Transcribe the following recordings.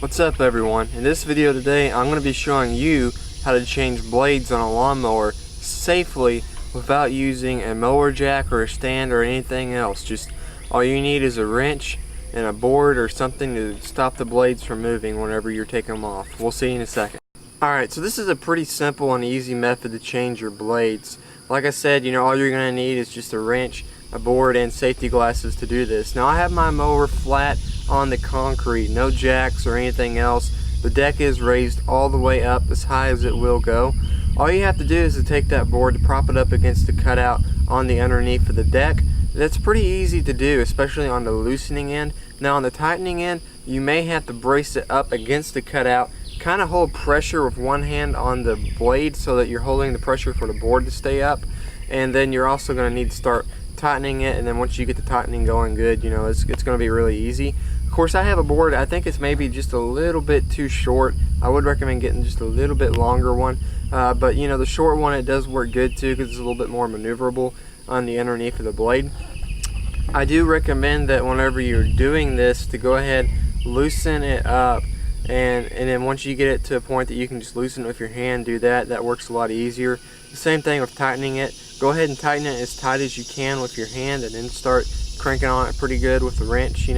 What's up everyone? In this video today I'm going to be showing you how to change blades on a lawnmower safely without using a mower jack or a stand or anything else. Just all you need is a wrench and a board or something to stop the blades from moving whenever you're taking them off. We'll see you in a second. Alright, so this is a pretty simple and easy method to change your blades. Like I said, all you're going to need is just a wrench, a board, and safety glasses to do this. Now I have my mower flat on the concrete, no jacks or anything else. The deck is raised all the way up as high as it will go. All you have to do is to take that board to prop it up against the cutout on the underneath of the deck. That's pretty easy to do, especially on the loosening end. Now on the tightening end, you may have to brace it up against the cutout, kind of hold pressure with one hand on the blade so that you're holding the pressure for the board to stay up, and then you're also going to need to start tightening it, and then once you get the tightening going good, it's going to be really easy. Of course, I have a board, I think it's maybe just a little bit too short. I would recommend getting just a little bit longer one, but the short one, it does work good too because it's a little bit more maneuverable on the underneath of the blade. I do recommend that whenever you're doing this to go ahead, loosen it up, and then once you get it to a point that you can just loosen it with your hand, do that. That works a lot easier. The same thing with tightening it. Go ahead and tighten it as tight as you can with your hand, and then start cranking on it pretty good with the wrench.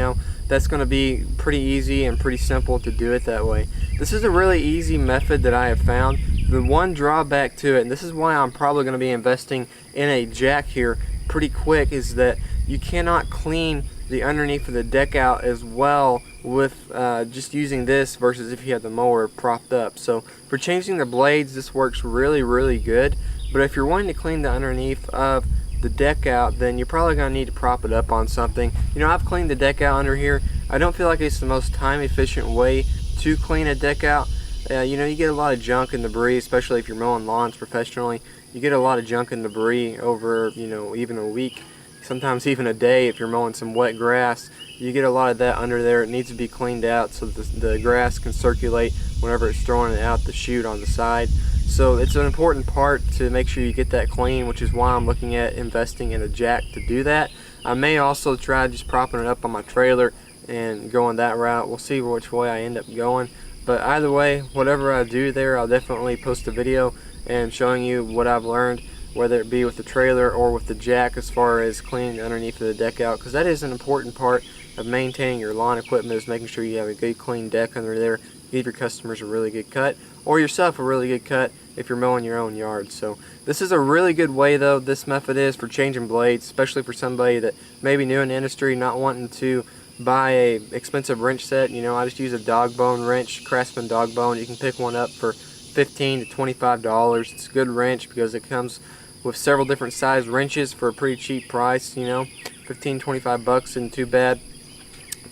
That's going to be pretty easy and pretty simple to do it that way. This is a really easy method that I have found. The one drawback to it, and this is why I'm probably going to be investing in a jack here pretty quick, is that you cannot clean the underneath of the deck out as well with just using this versus if you have the mower propped up. So for changing the blades, this works really good. But if you're wanting to clean the underneath of the deck out, then you're probably going to need to prop it up on something. I've cleaned the deck out under here. I don't feel like it's the most time efficient way to clean a deck out. You get a lot of junk and debris, especially if you're mowing lawns professionally. You get a lot of junk and debris over even a week, sometimes even a day. If you're mowing some wet grass, you get a lot of that under there. It needs to be cleaned out so that the grass can circulate whenever it's throwing it out the chute on the side. So it's an important part to make sure you get that clean, which is why I'm looking at investing in a jack to do that. I may also try just propping it up on my trailer and going that route. We'll see which way I end up going. But either way, whatever I do there, I'll definitely post a video and showing you what I've learned, whether it be with the trailer or with the jack, as far as cleaning underneath of the deck out, because that is an important part of maintaining your lawn equipment, is making sure you have a good clean deck under there. Give your customers a really good cut, or yourself a really good cut if you're mowing your own yard. So this is a really good way, though, this method is, for changing blades, especially for somebody that may be new in the industry, not wanting to buy a expensive wrench set. I just use a dog bone wrench, Craftsman dog bone. You can pick one up for $15 to $25. It's a good wrench because it comes with several different size wrenches for a pretty cheap price. 15, 25 bucks isn't too bad,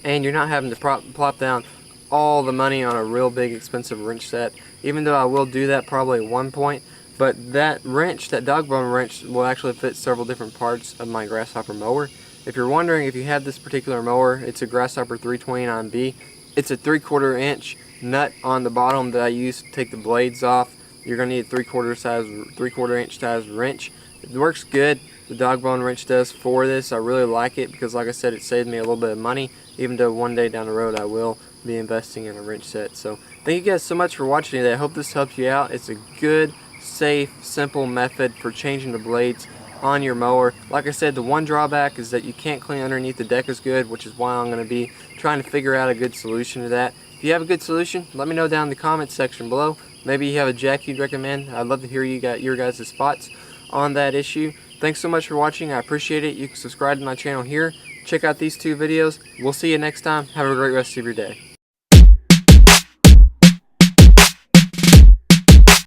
and you're not having to plop down all the money on a real big expensive wrench set, even though I will do that probably at one point. But that wrench, that dog bone wrench, will actually fit several different parts of my grasshopper mower. If you're wondering if you have this particular mower, it's a Grasshopper 329B. It's a 3/4 inch nut on the bottom that I use to take the blades off. You're going to need a 3/4 inch size wrench. It works good. The dog bone wrench does for this. I really like it because, like I said, it saved me a little bit of money, even though one day down the road I will be investing in a wrench set. So thank you guys so much for watching today. I hope this helps you out. It's a good, safe, simple method for changing the blades on your mower. Like I said, the one drawback is that you can't clean underneath the deck as good, which is why I'm going to be trying to figure out a good solution to that. If you have a good solution, let me know down in the comments section below. Maybe you have a jack you'd recommend. I'd love to hear your guys' thoughts on that issue. Thanks so much for watching. I appreciate it. You can subscribe to my channel here. Check out these two videos. We'll see you next time. Have a great rest of your day.